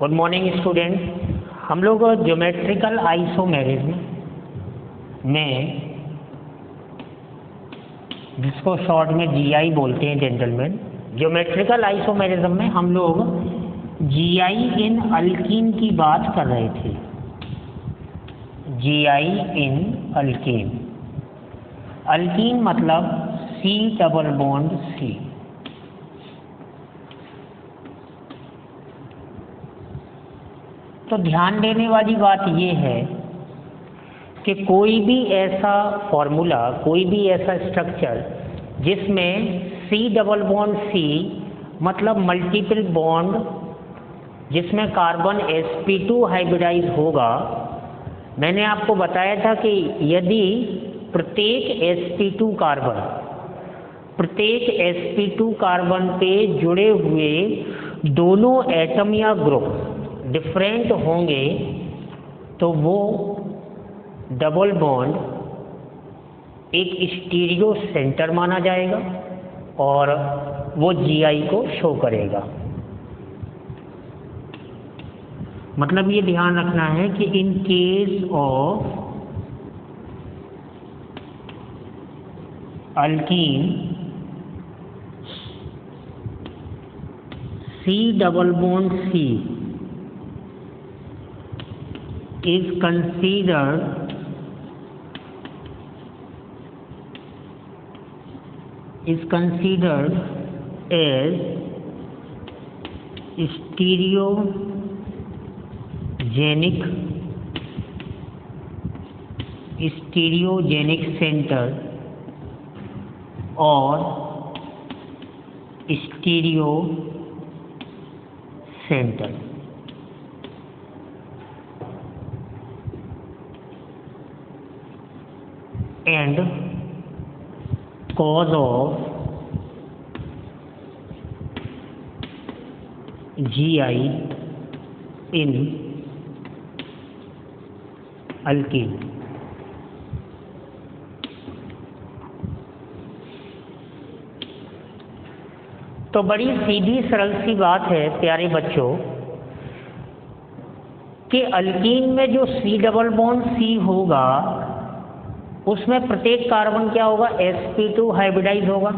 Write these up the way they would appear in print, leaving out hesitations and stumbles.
Good morning student. हम लोग geometrical isomerism में, जिसको शॉर्ट में जीआई बोलते हैं जेंटलमैन, ज्योमेट्रिकल आइसोमेरिज्म में हम लोग जीआई इन अल्कीन की बात कर रहे थे। जीआई इन अल्कीन, अल्कीन मतलब सी डबल बॉन्ड सी। तो ध्यान देने वाली बात यह है कि कोई भी ऐसा फॉर्मूला, कोई भी ऐसा स्ट्रक्चर जिसमें सी डबल बॉन्ड सी मतलब मल्टीपल बॉन्ड, जिसमें कार्बन sp2 हाइब्रिडाइज होगा। मैंने आपको बताया था कि यदि प्रत्येक sp2 कार्बन पे जुड़े हुए दोनों एटम या ग्रुप डिफरेंट होंगे तो वो डबल बॉन्ड एक स्टीरियो सेंटर माना जाएगा और वो जीआई को शो करेगा। मतलब ये ध्यान रखना है कि in case of alkene C double bond C is considered as stereogenic center और stereo centre. And cause of GI in alkene। तो बड़ी सीधी सरल सी बात है प्यारे बच्चों कि अल्कीन में जो सी डबल बॉन्ड सी होगा उसमें प्रत्येक कार्बन क्या होगा, sp2 हाइब्रिडाइज होगा।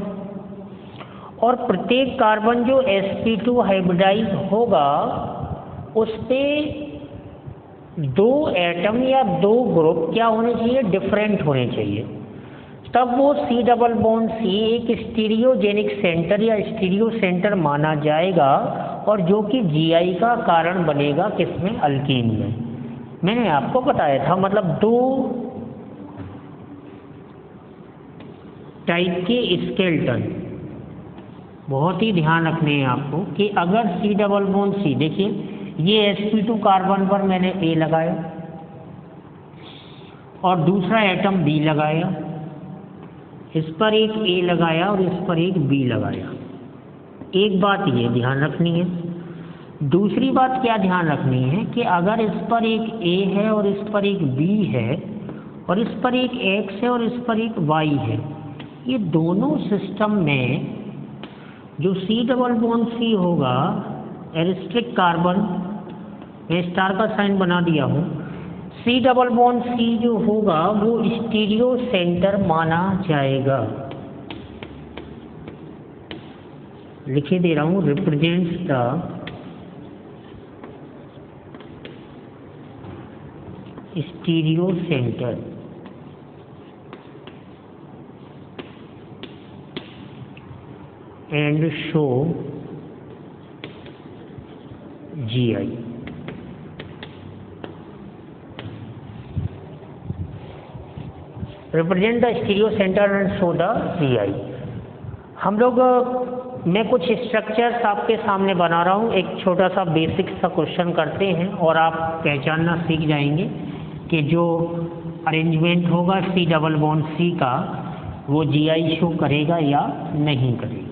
और प्रत्येक कार्बन जो sp2 हाइब्रिडाइज होगा उस पे दो एटम या दो ग्रुप क्या होने चाहिए, डिफरेंट होने चाहिए। तब वो सी डबल बॉन्ड सी एक स्टीरियोजेनिक सेंटर या स्टीरियो सेंटर माना जाएगा और जो कि जीआई का कारण बनेगा किसमें, अल्कीन में। मैंने आपको बताया था मतलब दो टाइप के स्केलेटन बहुत ही ध्यान रखने हैं आपको कि अगर सी डबल बॉन्ड सी, देखिए ये sp2 कार्बन पर मैंने A लगाया और दूसरा एटम B लगाया, इस पर एक A लगाया और इस पर एक B लगाया। एक बात ये ध्यान रखनी है। दूसरी बात क्या ध्यान रखनी है कि अगर इस पर एक A है और इस पर एक B है और इस पर एक X है और इस पर एक Y है, ये दोनों सिस्टम में जो सी डबल बॉन्ड सी होगा, एरिस्ट्रिक कार्बन, मैं स्टार का साइन बना दिया हूँ, सी डबल बॉन्ड सी जो होगा वो स्टीरियो सेंटर माना जाएगा। लिखे दे रहा हूँ, represents the stereo centre and show GI। represent the stereo center and show the GI। हम लोग, मैं कुछ स्ट्रक्चर्स आपके सामने बना रहा हूँ, एक छोटा सा बेसिक सा क्वेश्चन करते हैं और आप पहचानना सीख जाएंगे कि जो अरेंजमेंट होगा सी डबल बॉन्ड सी का वो जीआई शो करेगा या नहीं करेगा।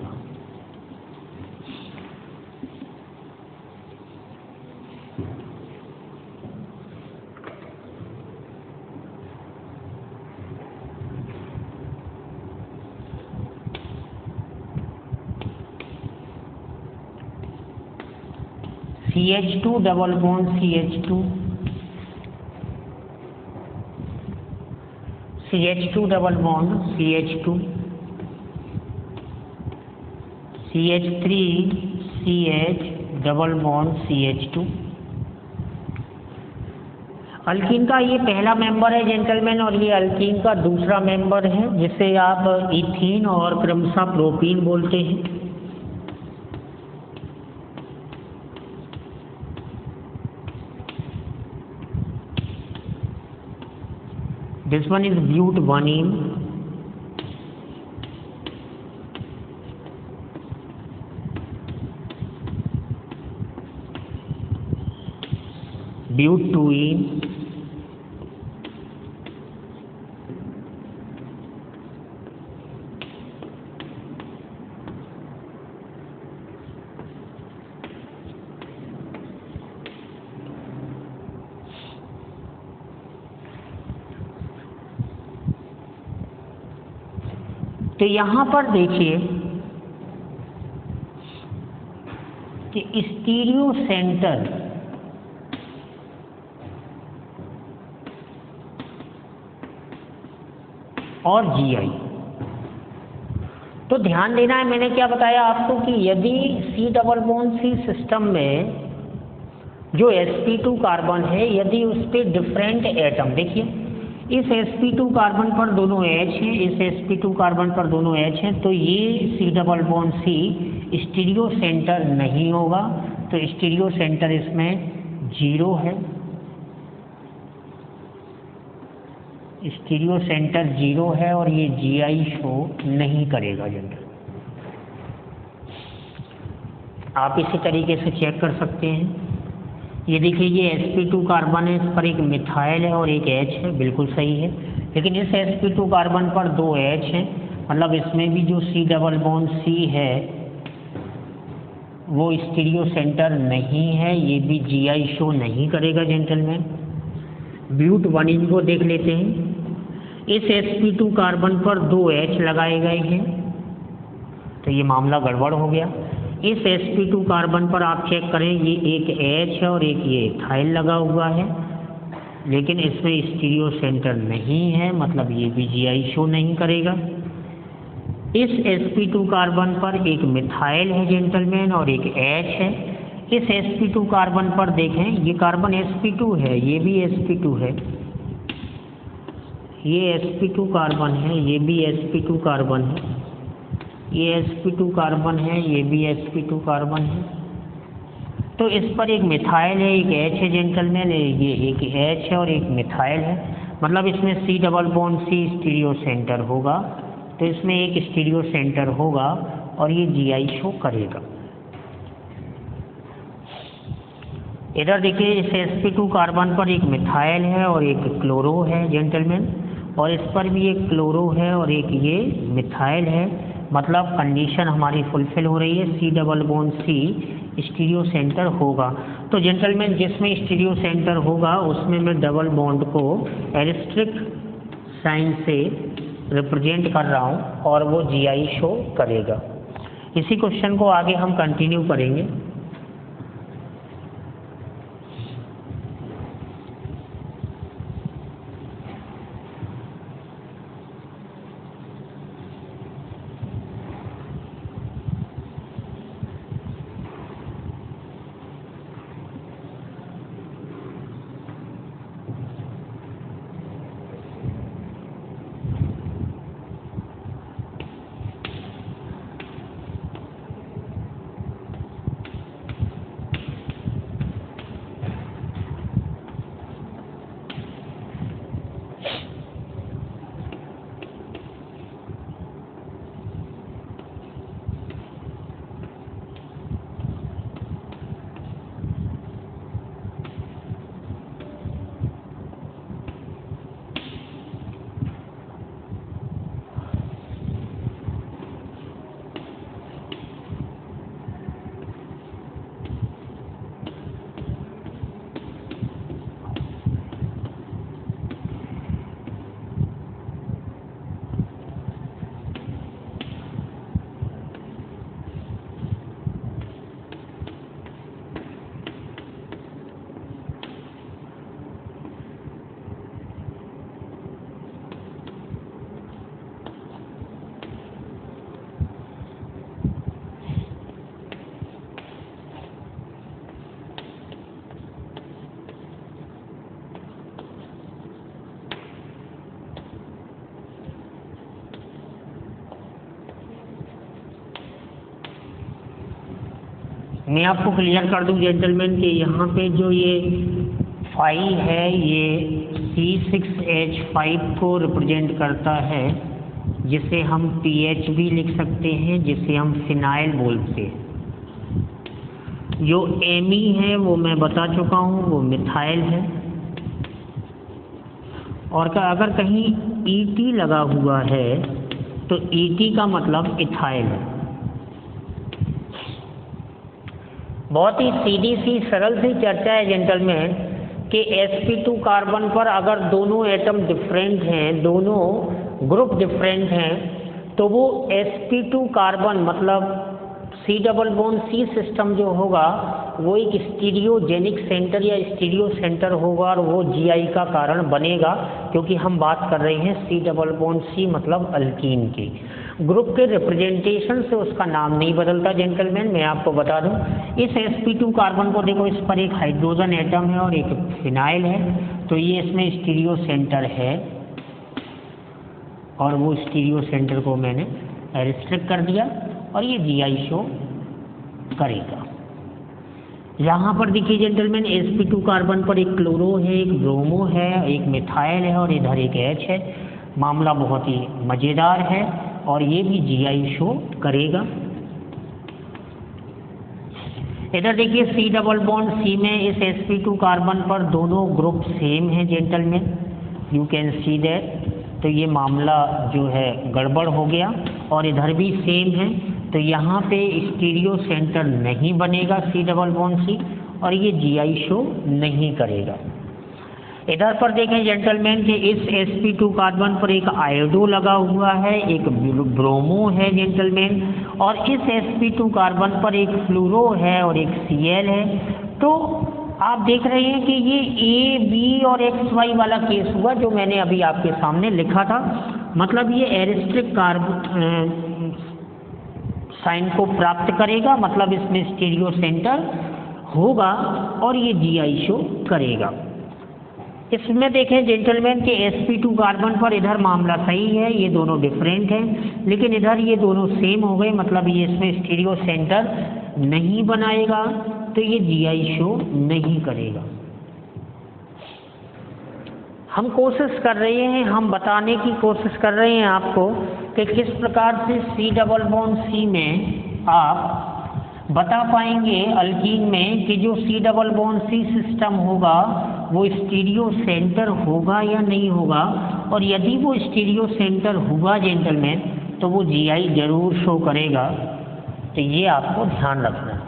CH2 double bond CH2, CH2 double bond CH2, CH3 CH double bond CH2। Alkyne का ये पहला मेंबर है जेंटलमैन, और ये अल्कीन का दूसरा मेंबर है जिसे आप इथीन और क्रमशः प्रोपीन बोलते हैं। This one is butadiene, butene, तो यहां पर देखिए कि स्टीरियो सेंटर और जीआई, तो ध्यान देना है, मैंने क्या बताया आपको कि यदि C double bond C system में जो sp2 कार्बन है, यदि उस पर डिफरेंट एटम, देखिए इस sp2 कार्बन पर दोनों H हैं, इस sp2 कार्बन पर दोनों H हैं, तो ये C double bond C stereo centre नहीं होगा, तो स्टीरियो सेंटर इसमें 0 है, स्टीरियो सेंटर 0 है, और ये GI शो नहीं करेगा जनरल। आप इसी तरीके से चेक कर सकते हैं। ये देखिए ये sp2 कार्बन है, इस पर एक मिथाइल है और एक H है, बिल्कुल सही है, लेकिन इस sp2 कार्बन पर 2 H हैं, मतलब इसमें भी जो C डबल बॉन्ड C है वो स्टीरियो सेंटर नहीं है, ये भी GI शो नहीं करेगा जेंटलमैन। ब्यूटवानिन को देख लेते हैं। इस sp2 कार्बन पर 2 H लगाए गए हैं, तो ये मामला गड़बड़ हो गया। इस sp2 कार्बन पर आप चेक करें, ये एक H है और एक ये इथाइल लगा हुआ है, लेकिन इसमें स्टीरियो सेंटर नहीं है, मतलब ये भी GI शो नहीं करेगा। इस sp2 कार्बन पर एक मिथाइल है जेंटलमैन और एक H है। इस sp2 कार्बन पर देखें, ये कार्बन sp2 है, ये भी sp2 है, ये sp2 कार्बन है, ये भी sp2 कार्बन है, ये sp2 कार्बन है, ये भी sp2 कार्बन है। तो इस पर एक मिथाइल है, एक H है जेंटलमैन, ये एक H है और एक मिथाइल है, मतलब इसमें C double bond C stereo centre होगा, तो इसमें एक स्टीरियो सेंटर होगा और ये GI शो करेगा। इधर देखिए इस sp2 कार्बन पर एक मिथाइल है और एक क्लोरो है जेंटलमैन, और इस पर भी एक क्लोरो है और एक ये मिथाइल है, मतलब कंडीशन हमारी फुलफिल हो रही है, C double bond C stereo centre होगा। तो जेंटलमैन जिसमें स्टीरियो सेंटर होगा उसमें मैं डबल बॉन्ड को एरिस्ट्रिक साइन से रिप्रेजेंट कर रहा हूँ और वो GI शो करेगा। इसी क्वेश्चन को आगे हम कंटिन्यू करेंगे। मैं आपको क्लियर कर दूं जेंटलमैन कि यहाँ पे जो ये 5 है ये C6H5 को रिप्रेजेंट करता है, जिसे हम PH भी लिख सकते हैं, जिसे हम फिनाइल बोलते हैं। जो Me है वो मैं बता चुका हूँ, वो मिथाइल है। और अगर कहीं ET लगा हुआ है तो ET का मतलब इथाइल है। बहुत ही सीधी सी सरल सी चर्चा है जेंटलमैन कि sp2 कार्बन पर अगर दोनों एटम डिफरेंट हैं, दोनों ग्रुप डिफरेंट हैं, तो वो sp2 कार्बन मतलब C double bond C system जो होगा वो एक स्टीरियोजेनिक सेंटर या स्टीरियो सेंटर होगा और वो GI का कारण बनेगा, क्योंकि हम बात कर रहे हैं C डबल बॉन्ड C मतलब अल्कीन की। ग्रुप के रिप्रेजेंटेशन से उसका नाम नहीं बदलता जेंटलमैन। मैं आपको बता दूं, इस sp2 कार्बन को देखो, इस पर एक हाइड्रोजन एटम है और एक फिनाइल है, तो ये इसमें स्टीरियो सेंटर है और वो स्टीरियो सेंटर को मैंने रिस्ट्रिक्ट कर दिया और ये GI शो करेगा। यहाँ पर देखिए जेंटलमैन, sp2 कार्बन पर एक क्लोरो है, एक ब्रोमो है, एक मिथाइल है और इधर एक H है। मामला बहुत ही मज़ेदार है और ये भी GI शो करेगा। इधर देखिए C डबल बॉन्ड C में इस sp2 कार्बन पर दोनों ग्रुप सेम है gentleman, you can see that. तो ये मामला जो है गड़बड़ हो गया और इधर भी सेम है, तो यहाँ पे स्टीरियो सेंटर नहीं बनेगा C डबल बॉन्ड C और ये GI शो नहीं करेगा। इधर पर देखें जेंटलमैन कि इस sp2 कार्बन पर एक आयोडो लगा हुआ है, एक ब्रोमो है जेंटलमैन, और इस sp2 कार्बन पर एक फ्लूरो है और एक Cl है। तो आप देख रहे हैं कि ये A, B और XY वाला केस हुआ जो मैंने अभी आपके सामने लिखा था। मतलब ये एरिस्टिक कार्बन साइन को प्राप्त करेगा, मतलब इसमें स्टीरियो सेंटर होगा और ये GI शो करेगा। इसमें देखें जेंटलमैन कि sp2 कार्बन पर इधर मामला सही है, ये दोनों डिफरेंट हैं, लेकिन इधर ये दोनों सेम हो गए, मतलब ये इसमें स्टीरियो सेंटर नहीं बनाएगा, तो ये GI शो नहीं करेगा। हम कोशिश कर रहे हैं, हम बताने की कोशिश कर रहे हैं आपको कि किस प्रकार से C डबल बॉन्ड C में आप बता पाएंगे अल्कीन में कि जो C double bond C system होगा वो स्टीरियो सेंटर होगा या नहीं होगा, और यदि वो स्टीरियो सेंटर हुआ जेंटलमैन तो वो GI जरूर शो करेगा। तो ये आपको ध्यान रखना है।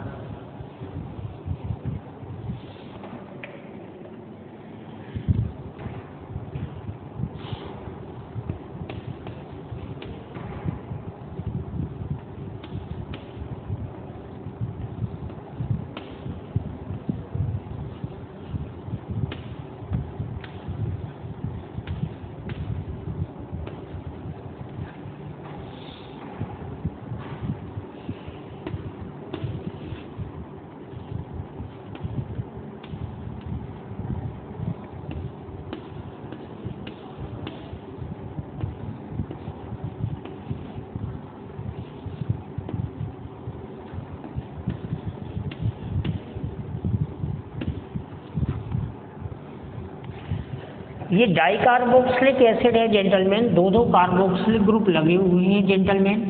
ये डाई कार्बोक्सिलिक एसिड है जेंटलमैन, दो कार्बोक्सिलिक ग्रुप लगे हुए हैं जेंटलमैन,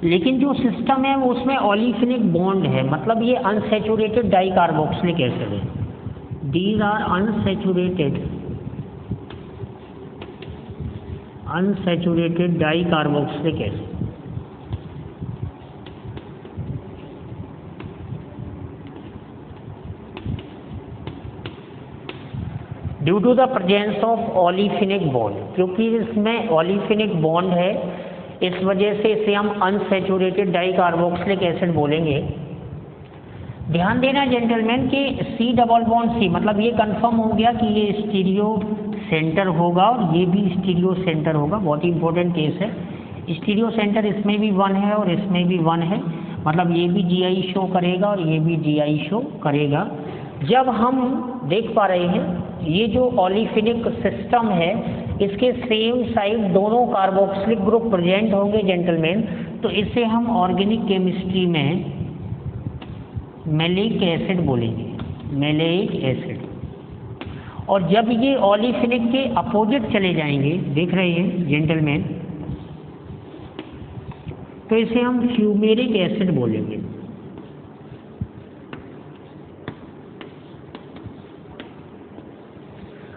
लेकिन जो सिस्टम है वो उसमें ओलिफिनिक बॉन्ड है, मतलब ये अनसैचुरेटेड डाई कार्बोक्सिलिक एसिड है। These are unsaturated dicarboxylic acid. Due to the presence of olefinic bond, क्योंकि इसमें ओलिफिनिक बॉन्ड है इस वजह से इसे हम अनसैचुरेटेड डाई कार्बोक्सिलिक एसिड बोलेंगे। ध्यान देना जेंटलमैन कि C डबल बॉन्ड C, मतलब ये कंफर्म हो गया कि ये स्टीरियो सेंटर होगा और ये भी स्टीरियो सेंटर होगा। बहुत ही इंपॉर्टेंट केस है। स्टीरियो सेंटर इसमें भी 1 है और इसमें भी 1 है, मतलब ये भी GI शो करेगा और ये भी GI शो करेगा। जब हम देख पा रहे हैं ये जो ओलिफिनिक सिस्टम है इसके सेम साइड दोनों कार्बोक्सिलिक ग्रुप प्रेजेंट होंगे जेंटलमैन, तो इसे हम ऑर्गेनिक केमिस्ट्री में मैलिक एसिड बोलेंगे, मैलिक एसिड। और जब ये ओलिफिनिक के अपोजिट चले जाएंगे, देख रहे हैं जेंटलमैन, तो इसे हम फ्यूमेरिक एसिड बोलेंगे।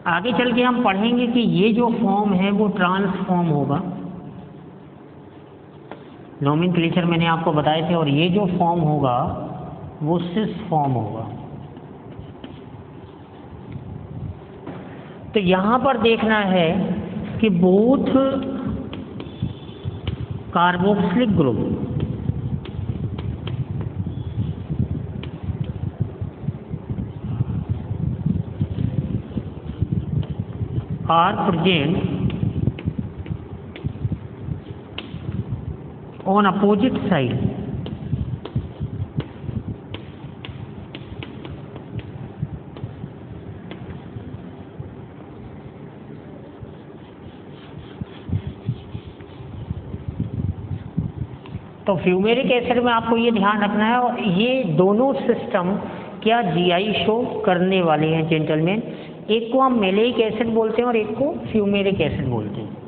आगे चल के हम पढ़ेंगे कि ये जो फॉर्म है वो ट्रांसफॉर्म होगा, नोमेनक्लेचर मैंने आपको बताए थे, और ये जो फॉर्म होगा वो सिस फॉर्म होगा। तो यहां पर देखना है कि both carboxylic group are present on opposite side तो फ्यूमेरिक एसिड में आपको ये ध्यान रखना है, और ये दोनों सिस्टम क्या जीआई शो करने वाले हैं जेंटलमैन। एक को हम मैलिक एसिड बोलते हैं और एक को फ्यूमेरिक एसिड बोलते हैं।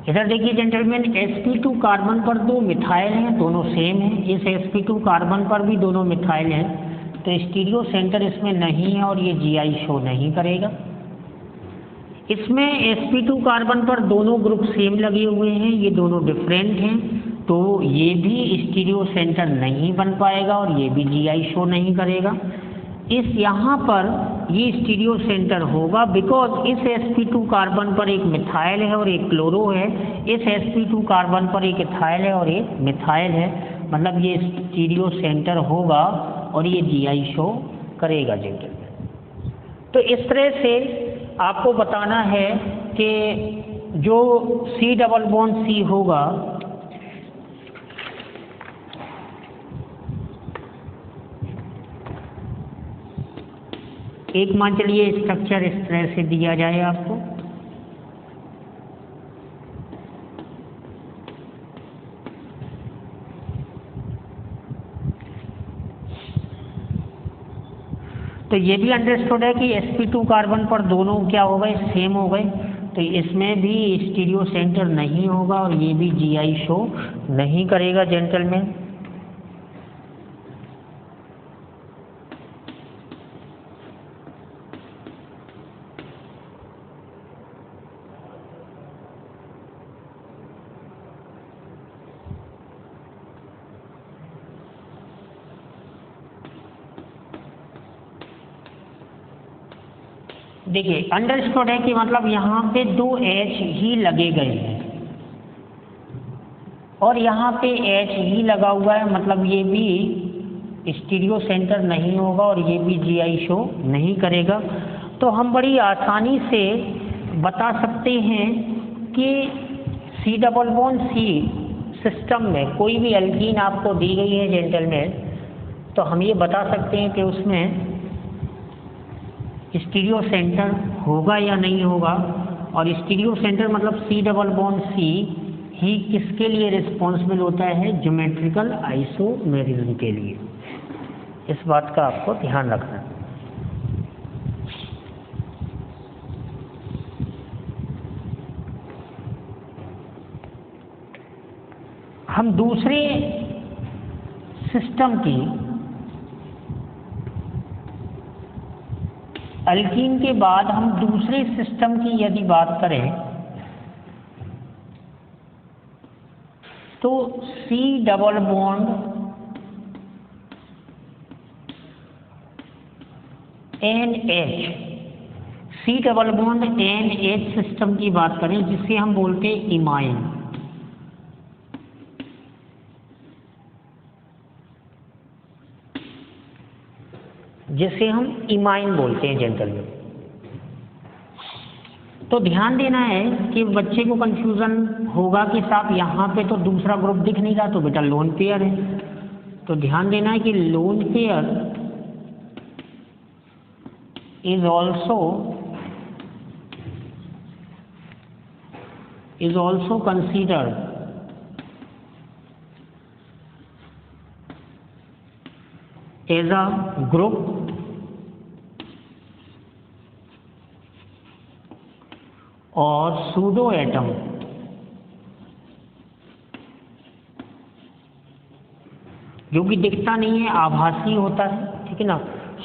इधर देखिए जेंटलमैन, sp2 कार्बन पर दो मिथाइल हैं, दोनों सेम हैं। इस sp2 कार्बन पर भी दोनों मिथाइल हैं, तो स्टीरियो सेंटर इसमें नहीं है और ये जीआई शो नहीं करेगा। इसमें sp2 कार्बन पर दोनों ग्रुप सेम लगे हुए हैं, ये दोनों डिफरेंट हैं, तो ये भी स्टीरियो सेंटर नहीं बन पाएगा और ये भी जीआई शो नहीं करेगा। इस यहाँ पर ये स्टीरियो सेंटर होगा, बिकॉज इस sp2 कार्बन पर एक मिथाइल है और एक क्लोरो है, इस sp2 कार्बन पर एक इथाइल है और एक मिथाइल है, मतलब ये स्टीरियो सेंटर होगा और ये जीआई शो करेगा जेंटलमैन। तो इस तरह से आपको बताना है कि जो C डबल बॉन्ड C होगा एक मान चलिए स्ट्रक्चर इस तरह से दिया जाए आपको, तो ये भी अंडरस्टूड है कि sp2 कार्बन पर दोनों क्या हो गए, सेम हो गए, तो इसमें भी स्टीरियो सेंटर नहीं होगा और ये भी जीआई शो नहीं करेगा जेंटलमैन। देखिए अंडरस्टूड है कि मतलब यहाँ पे दो H ही लगे गए हैं और यहाँ पे H ही लगा हुआ है, मतलब ये भी स्टीरियो सेंटर नहीं होगा और ये भी जीआई शो नहीं करेगा। तो हम बड़ी आसानी से बता सकते हैं कि C double bond C system में कोई भी एल्कीन आपको दी गई है जेंटलमैन, तो हम ये बता सकते हैं कि उसमें स्टीरियो सेंटर होगा या नहीं होगा। और स्टीरियो सेंटर मतलब C डबल बॉन्ड C ही किसके लिए रिस्पॉन्सिबल होता है, ज्योमेट्रिकल आइसोमेरिज्म के लिए। इस बात का आपको ध्यान रखना है। हम दूसरे सिस्टम की अल्कीन के बाद हम दूसरे सिस्टम की यदि बात करें तो C double bond NH, C double bond NH system की बात करें जिसे हम बोलते हैं इमाइन, जिसे हम इमाइन बोलते हैं जेंटलमैन। तो ध्यान देना है कि बच्चे को कंफ्यूजन होगा कि साहब यहाँ पे तो दूसरा ग्रुप दिख नहीं रहा, तो बेटा लोन पेयर है। तो ध्यान देना है कि lone pair is also considered as a group और सूडो एटम जो कि दिखता नहीं है, आभासी होता है, ठीक है ना।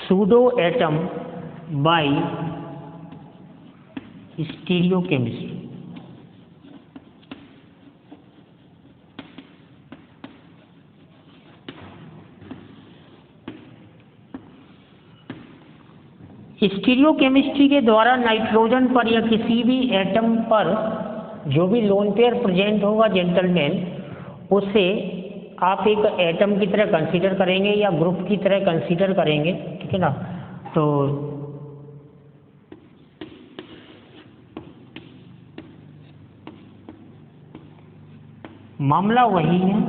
Pseudo atom by stereochemistry. Stereochemistry के द्वारा नाइट्रोजन पर या किसी भी एटम पर जो भी लोन पेयर प्रेजेंट होगा जेंटलमैन, उसे आप एक एटम की तरह कंसीडर करेंगे या ग्रुप की तरह कंसीडर करेंगे, ठीक है ना। तो मामला वही है।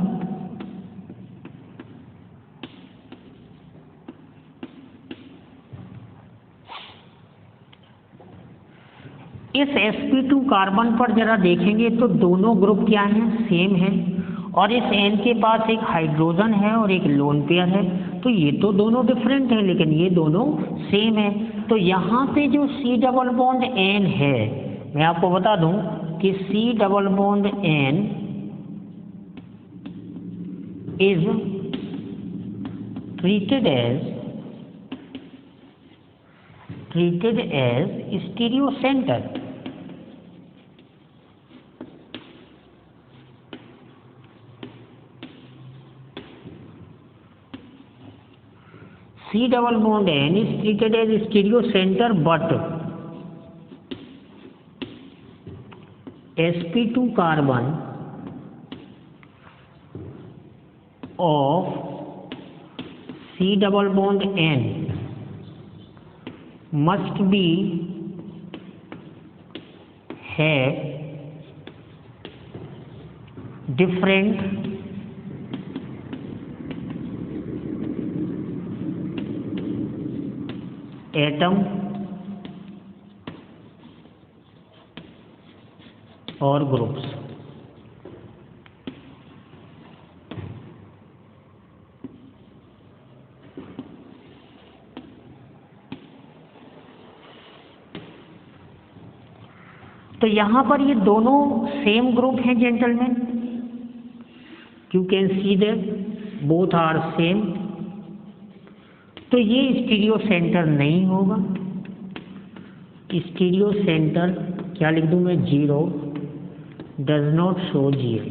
इस sp2 कार्बन पर जरा देखेंगे तो दोनों ग्रुप क्या हैं, सेम है, और इस N के पास एक हाइड्रोजन है और एक लोन पेयर है। तो ये तो दोनों डिफरेंट है लेकिन ये दोनों सेम है। तो यहाँ पे जो C डबल बॉन्ड N है, मैं आपको बता दूं कि C double bond N is treated as stereo center। C double bond N is treated as stereo center, but sp2 carbon of C double bond N must be have different atom और groups. तो यहां पर ये दोनों same group हैं gentleman, you can see that both are same. तो ये stereo centre नहीं होगा। स्टीरियो सेंटर क्या लिख दूं मैं, 0 डज नॉट शो GI।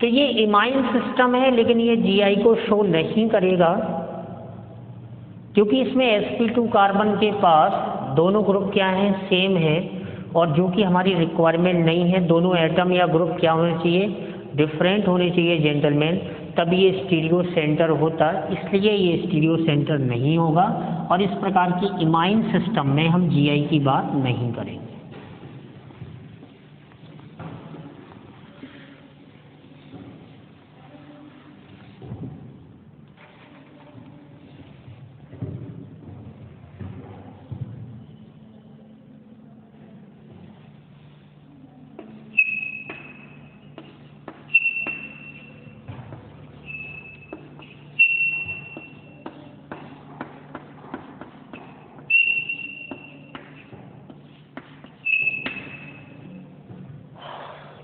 तो ये इमाइन सिस्टम है लेकिन ये GI को शो नहीं करेगा क्योंकि इसमें sp2 कार्बन के पास दोनों ग्रुप क्या हैं, सेम है, और जो कि हमारी रिक्वायरमेंट नहीं है। दोनों एटम या ग्रुप क्या होने चाहिए, डिफरेंट होने चाहिए जेंटलमैन, तब ये स्टीरियो सेंटर होता। इसलिए ये स्टीरियो सेंटर नहीं होगा और इस प्रकार की इमाइन सिस्टम में हम GI की बात नहीं करेंगे।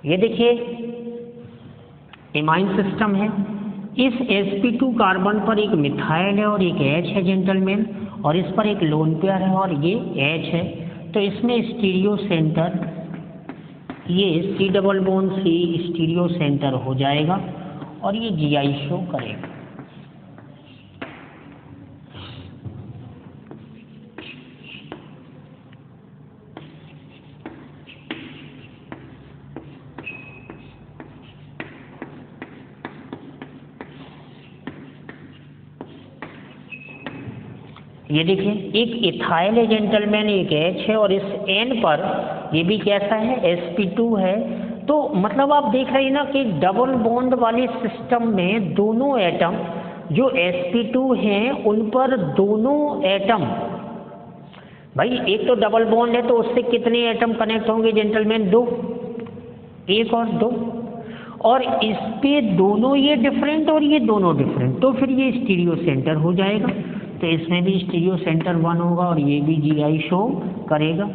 ये देखिए इमाइन सिस्टम है। इस sp2 कार्बन पर एक मिथाइल है और एक H है जेंटलमैन, और इस पर एक लोन पेयर है और ये H है। तो इसमें स्टीरियो सेंटर, ये C double bond C stereo centre हो जाएगा और ये Gi शो करेगा। ये देखिए एक इथाइल है जेंटलमैन, एक H है, और इस N पर ये भी कैसा है, sp2 है। तो मतलब आप देख रहे हैं ना कि डबल बॉन्ड वाले सिस्टम में दोनों एटम जो sp2 हैं उन पर दोनों एटम, भाई एक तो डबल बॉन्ड है तो उससे कितने एटम कनेक्ट होंगे जेंटलमैन, 2, 1 और 2, और इस पे दोनों ये डिफरेंट और ये दोनों डिफरेंट, तो फिर ये स्टीरियो सेंटर हो जाएगा। तो इसमें भी स्टीरियो सेंटर 1 होगा और ये भी Gi शो करेगा।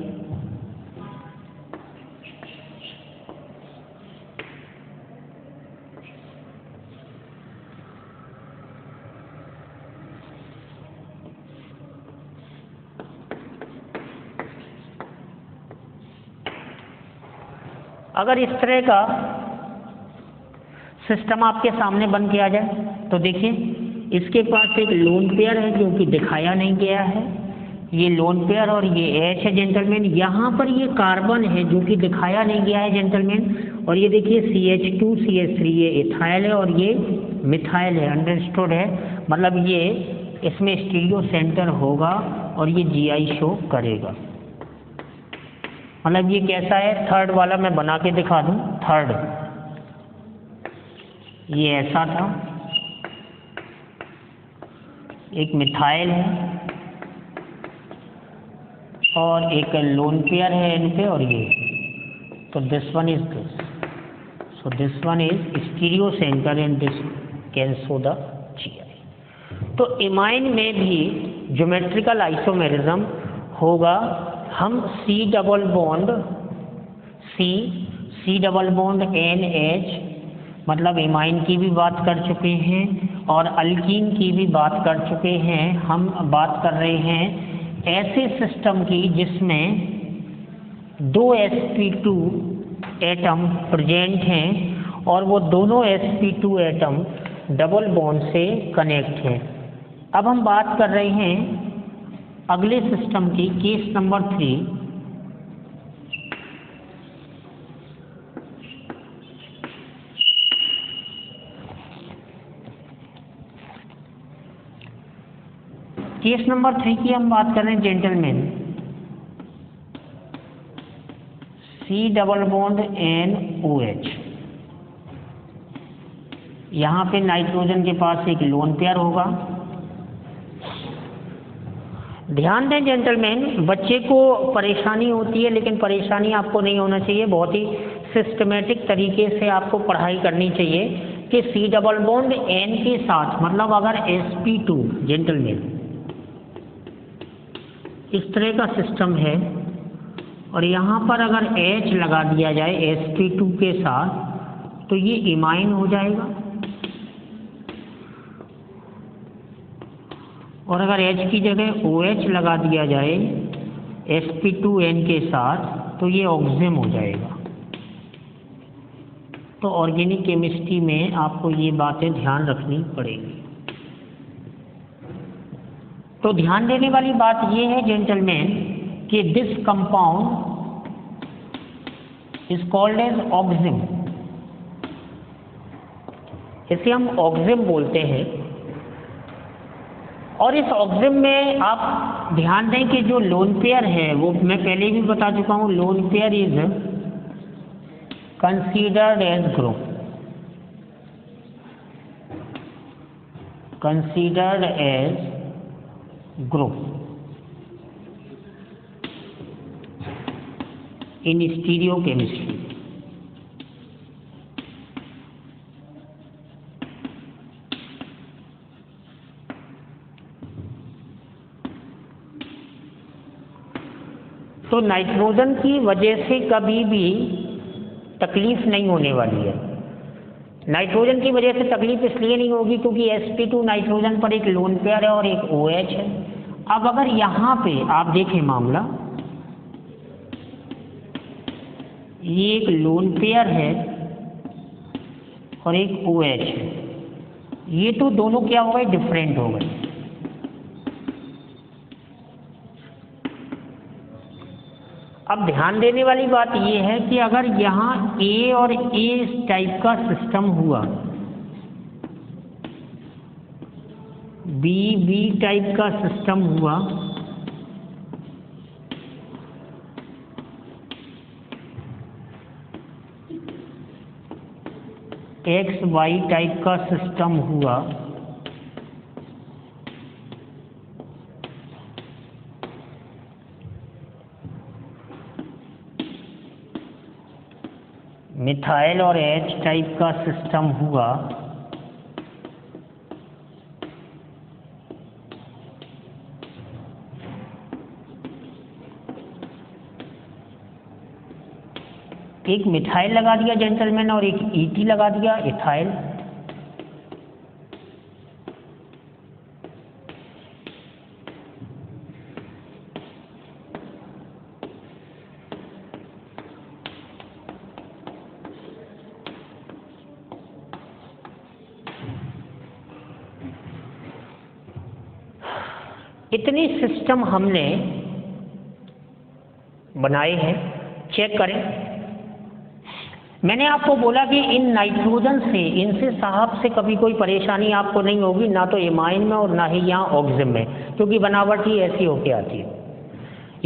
अगर इस तरह का सिस्टम आपके सामने बन के आ जाए तो देखिए इसके पास एक लोन पेयर है जो कि दिखाया नहीं गया है, ये लोन पेयर और ये H है जेंटलमैन। यहाँ पर ये कार्बन है जो कि दिखाया नहीं गया है जेंटलमैन, और ये देखिए CH2 CH3 ये इथाइल है और ये मिथाइल है, अंडरस्टूड है। मतलब ये इसमें स्टीरियो सेंटर होगा और ये Gi शो करेगा। मतलब ये कैसा है, थर्ड वाला मैं बना के दिखा दूं, थर्ड ये ऐसा था, एक मिथाइल है और एक लोन पेयर है इन पे, और ये तो this one is this, so this one is stereo centre and this can show the Gi। तो इमाइन में भी ज्योमेट्रिकल आइसोमेरिज्म होगा। हम C double bond C double bond NH मतलब इमाइन की भी बात कर चुके हैं और अल्कीन की भी बात कर चुके हैं। हम बात कर रहे हैं ऐसे सिस्टम की जिसमें 2 sp2 एटम प्रेजेंट हैं और वो दोनों sp2 एटम डबल बॉन्ड से कनेक्ट हैं। अब हम बात कर रहे हैं अगले सिस्टम की, केस नंबर 3। केस नंबर 3 की हम बात कर रहे हैं gentleman, C double bond NOH। यहाँ पे नाइट्रोजन के पास एक लोन पेयर होगा। ध्यान दें जेंटलमैन, बच्चे को परेशानी होती है लेकिन परेशानी आपको नहीं होना चाहिए, बहुत ही सिस्टमेटिक तरीके से आपको पढ़ाई करनी चाहिए कि C डबल बॉन्ड N के साथ, मतलब अगर sp2 जेंटलमैन इस तरह का सिस्टम है और यहाँ पर अगर H लगा दिया जाए sp2 के साथ तो ये इमाइन हो जाएगा, और अगर H की जगह OH लगा दिया जाए sp2N के साथ तो ये ऑक्सिम हो जाएगा। तो ऑर्गेनिक केमिस्ट्री में आपको ये बातें ध्यान रखनी पड़ेगी। तो ध्यान देने वाली बात ये है जेंटलमैन कि this compound is called as oxime, इसे हम ऑक्सिम बोलते हैं। और इस ऑक्सिम में आप ध्यान दें कि जो लोन पेयर है वो मैं पहले भी बता चुका हूं, lone pair is considered age group, considered age group in stereo chemistry. तो नाइट्रोजन की वजह से कभी भी तकलीफ नहीं होने वाली है। नाइट्रोजन की वजह से तकलीफ इसलिए नहीं होगी क्योंकि sp2 नाइट्रोजन पर एक लोन पेयर है और एक OH है। अब अगर यहाँ पे आप देखें मामला, ये एक लोन पेयर है और एक OH है, ये तो दोनों क्या हो गए, डिफरेंट हो गए। अब ध्यान देने वाली बात यह है कि अगर यहाँ A और A टाइप का सिस्टम हुआ, B टाइप का सिस्टम हुआ, XY टाइप का सिस्टम हुआ, मिथाइल और H टाइप का सिस्टम हुआ, एक मिथाइल लगा दिया जेंटलमैन और एक ET लगा दिया, इथाइल। इतने सिस्टम हमने बनाए हैं, चेक करें। मैंने आपको बोला कि इन नाइट्रोजन से, इनसे साहब से कभी कोई परेशानी आपको नहीं होगी, ना तो एमाइन में और ना ही यहाँ ऑक्सिजन में, क्योंकि बनावट ही ऐसी होके आती है।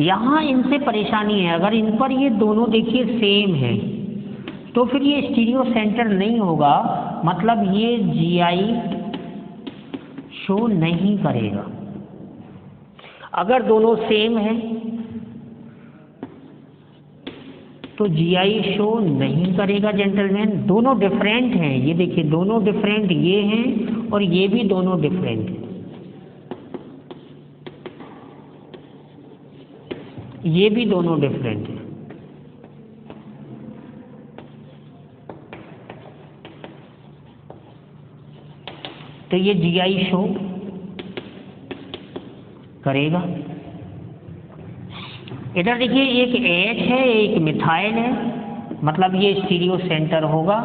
यहाँ इनसे परेशानी है, अगर इन पर ये दोनों देखिए सेम है तो फिर ये स्टीरियो सेंटर नहीं होगा, मतलब ये GI शो नहीं करेगा। अगर दोनों सेम है तो GI शो नहीं करेगा जेंटलमैन। दोनों डिफरेंट हैं, ये देखिए दोनों डिफरेंट, ये हैं और ये भी दोनों डिफरेंट हैं, ये भी दोनों डिफरेंट हैं। तो ये GI शो करेगा। इधर देखिए एक H है, एक मिथाइल है, मतलब ये स्टीरियो सेंटर होगा,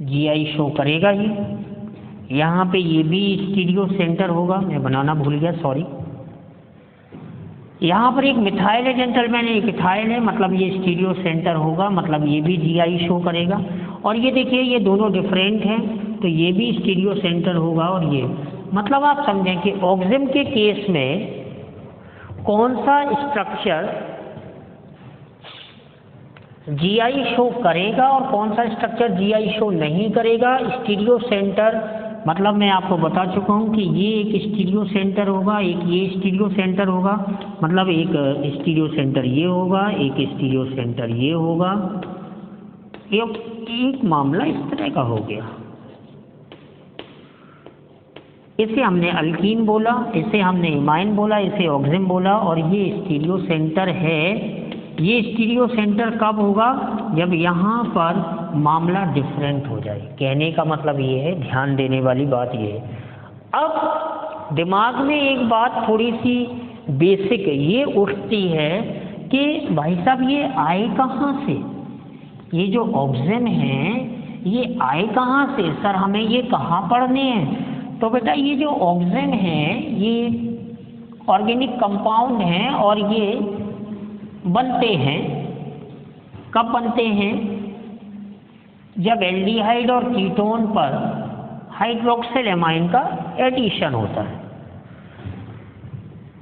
GI शो करेगा ये। यहाँ पे ये भी स्टीरियो सेंटर होगा, मैं बनाना भूल गया, सॉरी। यहाँ पर एक मिथाइल है जेंटलमैन, एक इथाइल है, मतलब ये स्टीरियो सेंटर होगा, मतलब ये भी GI शो करेगा। और ये देखिए ये दोनों डिफरेंट हैं, तो ये भी स्टीरियो सेंटर होगा और ये, मतलब आप समझें कि ऑक्सिजन के केस में कौन सा स्ट्रक्चर GI शो करेगा और कौन सा स्ट्रक्चर GI शो नहीं करेगा। स्टीरियो सेंटर, मतलब मैं आपको बता चुका हूं कि ये एक स्टीरियो सेंटर होगा, एक ये स्टीरियो सेंटर होगा, मतलब एक स्टीरियो सेंटर ये होगा, एक स्टीरियो सेंटर ये होगा। एक मामला इस तरह का हो गया। इसे हमने अल्कीन बोला, इसे हमने इमाइन बोला, इसे ऑक्सिजन बोला, और ये स्टीरियो सेंटर है। ये स्टीरियो सेंटर कब होगा, जब यहाँ पर मामला डिफरेंट हो जाए। कहने का मतलब ये है, ध्यान देने वाली बात ये है। अब दिमाग में एक बात थोड़ी सी बेसिक ये उठती है कि भाई साहब ये आए कहाँ से, ये जो ऑक्सिजन है ये आए कहाँ से, सर हमें ये कहाँ पढ़ने हैं। तो बेटा ये जो ऑक्सिजन है ये ऑर्गेनिक कंपाउंड हैं और ये बनते हैं, कब बनते हैं, जब एल्डिहाइड और कीटोन पर हाइड्रोक्सिल एमाइन का एडिशन होता है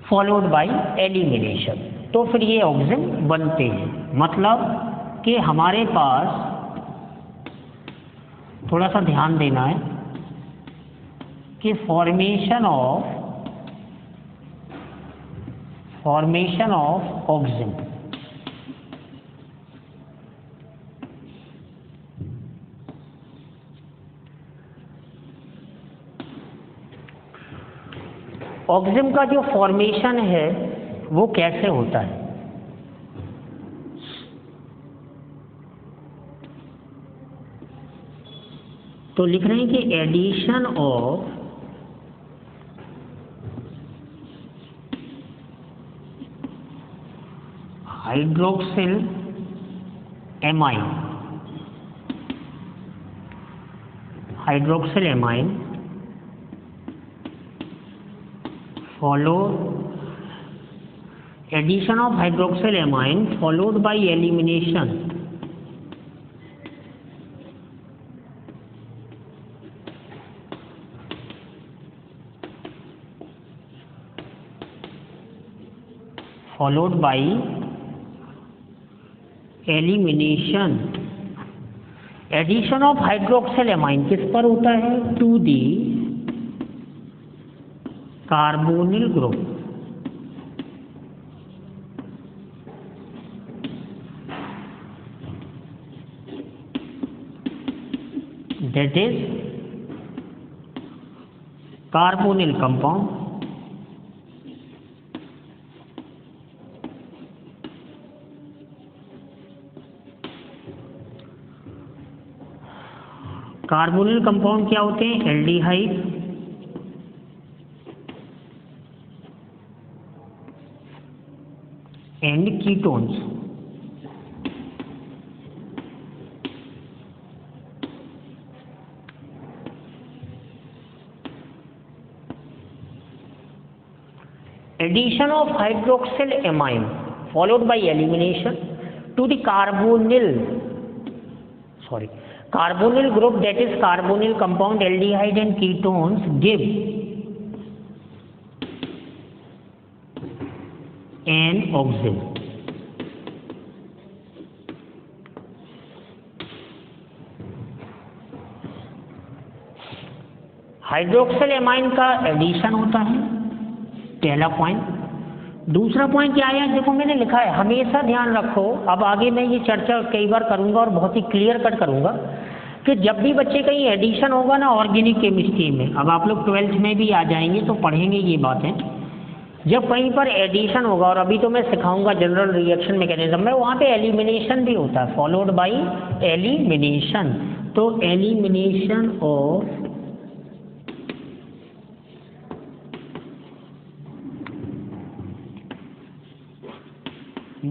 फॉलोड बाय एलिमिनेशन, तो फिर ये ऑक्सिजन बनते हैं। मतलब कि हमारे पास थोड़ा सा ध्यान देना है कि फॉर्मेशन ऑफ ऑक्सिजन, ऑक्सिजन का जो फॉर्मेशन है वो कैसे होता है। तो लिख रहे हैं कि addition of hydroxyl amine addition of hydroxyl amine followed by elimination addition of hydroxyl amine किस पर होता है? To the carbonyl group, that is carbonyl compound carbonyl compound क्या होते हैं? Aldehyde and ketones. Addition of hydroxyl amine followed by elimination to the carbonyl group, that is carbonyl compound, aldehyde and ketones, give an oxide. Hydroxyl amine का addition होता है, पहला point. दूसरा point क्या है? देखो मैंने लिखा है, हमेशा ध्यान रखो, अब आगे मैं ये चर्चा कई बार करूंगा और बहुत ही क्लियर कट करूंगा कि जब भी बच्चे कहीं एडिशन होगा ना ऑर्गेनिक केमिस्ट्री में, अब आप लोग 12th में भी आ जाएंगे तो पढ़ेंगे ये बातें, जब कहीं पर एडिशन होगा, और अभी तो मैं सिखाऊंगा जनरल रिएक्शन मैकेनिज्म में, वहाँ पे एलिमिनेशन भी होता है, फॉलोड बाई एलिमिनेशन। तो elimination of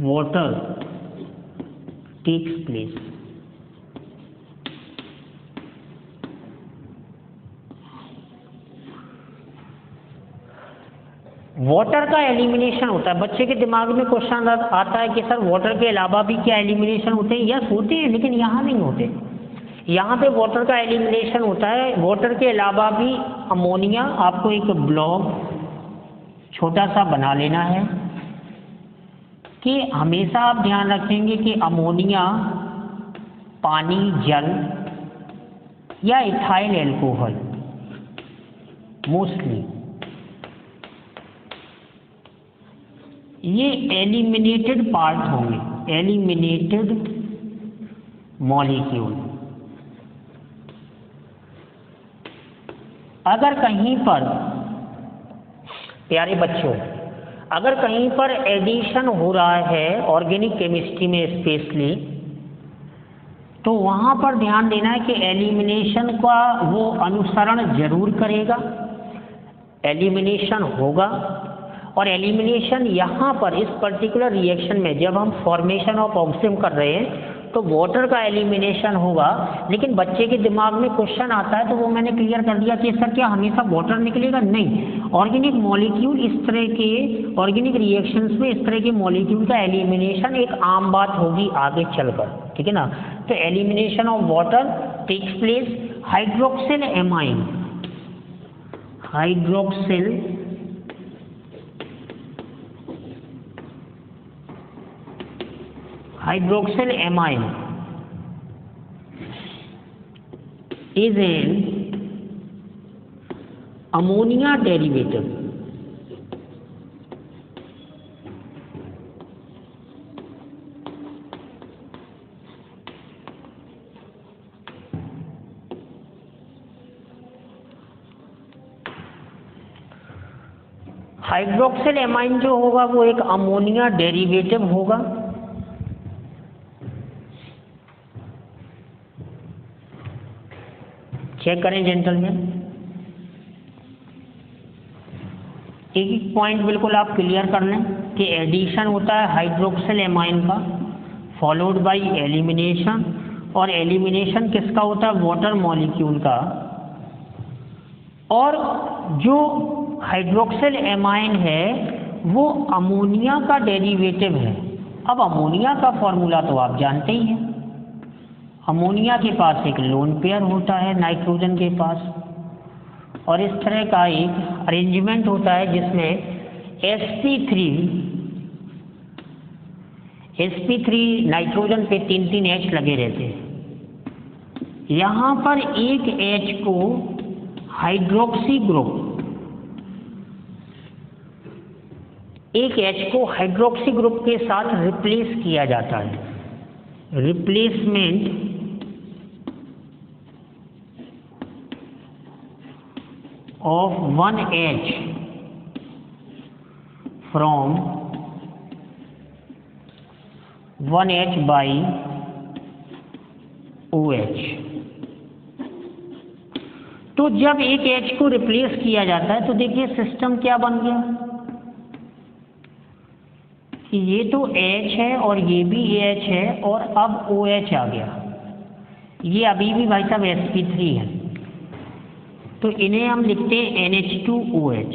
water takes place। Water का एलिमिनेशन होता है। बच्चे के दिमाग में क्वेश्चन आता है कि सर वाटर के अलावा भी क्या एलिमिनेशन होते हैं? यस होते हैं, लेकिन यहाँ नहीं होते। यहाँ पे वाटर का एलिमिनेशन होता है। वाटर के अलावा भी अमोनिया, आपको एक ब्लॉक छोटा सा बना लेना है कि हमेशा आप ध्यान रखेंगे कि अमोनिया, पानी, जल या इथाइल एल्कोहल मोस्टली ये एलिमिनेटेड पार्ट होंगे, एलिमिनेटेड मॉलिक्यूल। अगर कहीं पर प्यारे बच्चों, अगर कहीं पर एडिशन हो रहा है ऑर्गेनिक केमिस्ट्री में स्पेशली, तो वहाँ पर ध्यान देना है कि एलिमिनेशन का वो अनुसरण जरूर करेगा, एलिमिनेशन होगा। और एलिमिनेशन यहाँ पर इस पर्टिकुलर रिएक्शन में जब हम फॉर्मेशन ऑफ ऑक्सिम कर रहे हैं तो वाटर का एलिमिनेशन होगा, लेकिन बच्चे के दिमाग में क्वेश्चन आता है तो वो मैंने क्लियर कर दिया कि सर क्या हमेशा वाटर निकलेगा? नहीं, ऑर्गेनिक मॉलिक्यूल, इस तरह के ऑर्गेनिक रिएक्शंस में इस तरह के मॉलिक्यूल का एलिमिनेशन एक आम बात होगी आगे चलकर, ठीक है ना। तो elimination of water takes place. Hydroxyl amine, hydroxyl amine is an ammonia derivative। Hydroxyl amine जो होगा वो एक अमोनिया डेरिवेटिव होगा। चेक करें जेंटलमैन, एक एक पॉइंट बिल्कुल आप क्लियर कर लें कि एडिशन होता है हाइड्रोक्सिल एमाइन का फॉलोड बाय एलिमिनेशन, और एलिमिनेशन किसका होता है? वाटर मॉलिक्यूल का। और जो हाइड्रोक्सिल एमाइन है वो अमोनिया का डेरिवेटिव है। अब अमोनिया का फॉर्मूला तो आप जानते ही हैं, अमोनिया के पास एक लोन पेयर होता है नाइट्रोजन के पास, और इस तरह का एक अरेंजमेंट होता है जिसमें sp3 नाइट्रोजन पे 3 H लगे रहते हैं। यहाँ पर एक H को हाइड्रोक्सी ग्रुप के साथ रिप्लेस किया जाता है। Replacement of 1H from 1H by OH। तो जब एक H को रिप्लेस किया जाता है तो देखिए सिस्टम क्या बन गया कि ये तो H है और ये भी H है और अब OH आ गया। ये अभी भी भाई साहब sp3 है, तो इन्हें हम लिखते हैं NH2OH।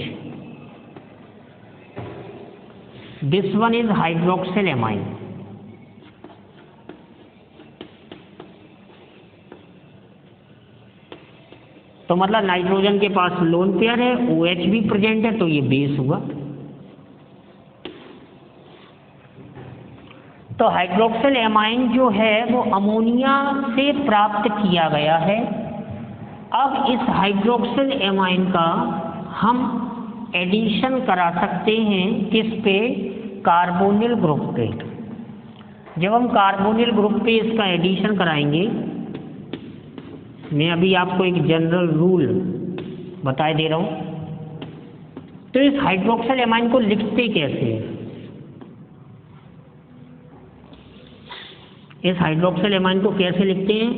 This one is hydroxyl amine. तो मतलब नाइट्रोजन के पास लोन पेयर है, OH भी प्रेजेंट है, तो ये बेस हुआ। तो हाइड्रोक्सिल एमाइन जो है वो अमोनिया से प्राप्त किया गया है। अब इस हाइड्रोक्सिल एमाइन का हम एडिशन करा सकते हैं किस पे? कार्बोनिल ग्रुप पे। जब हम कार्बोनिल ग्रुप पे इसका एडिशन कराएंगे, मैं अभी आपको एक जनरल रूल बताए दे रहा हूँ। तो इस हाइड्रोक्सिल एमाइन को लिखते कैसे हैं? इस हाइड्रोक्सिल एमाइन को कैसे लिखते हैं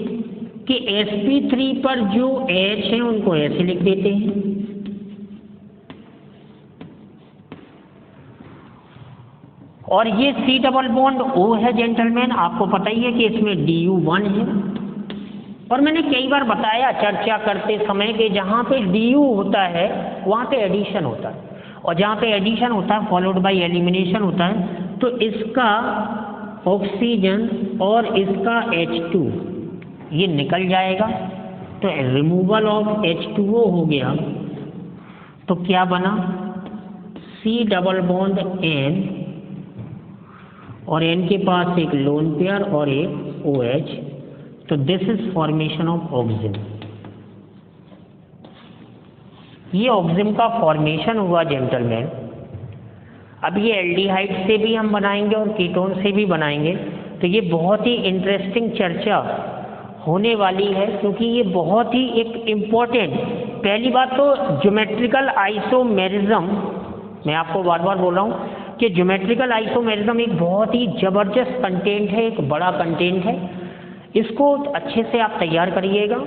कि sp3 पर जो H है उनको ऐसे लिख देते हैं, और ये C डबल बॉन्ड O है जेंटलमैन। आपको पता ही है कि इसमें Du1 है, और मैंने कई बार बताया चर्चा करते समय कि जहाँ पे Du होता है वहाँ पे एडिशन होता है, और जहाँ पे एडिशन होता है फॉलोड बाय एलिमिनेशन होता है। तो इसका ऑक्सीजन और इसका H2 ये निकल जाएगा, तो रिमूवल ऑफ H2O हो गया। तो क्या बना? C डबल बॉन्ड N, और N के पास एक लोन पेयर और एक OH। तो this is formation of auxin. ये ऑक्सिन का फॉर्मेशन हुआ जेंटलमैन। अब ये एल्डिहाइड से भी हम बनाएंगे और कीटोन से भी बनाएंगे, तो ये बहुत ही इंटरेस्टिंग चर्चा होने वाली है, क्योंकि ये बहुत ही एक इम्पोर्टेंट, पहली बात तो ज्योमेट्रिकल आइसोमेरिज्म, मैं आपको बार बार बोल रहा हूँ कि ज्योमेट्रिकल आइसोमेरिज्म एक बहुत ही ज़बरदस्त कंटेंट है, एक बड़ा कंटेंट है। इसको अच्छे से आप तैयार करिएगा।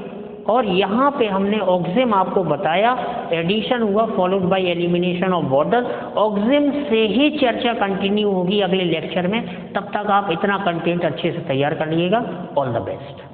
और यहाँ पे हमने ऑक्सिम आपको बताया, एडिशन हुआ followed by elimination of water. Oxime से ही चर्चा कंटिन्यू होगी अगले लेक्चर में। तब तक आप इतना कंटेंट अच्छे से तैयार कर लीजिएगा। All the best.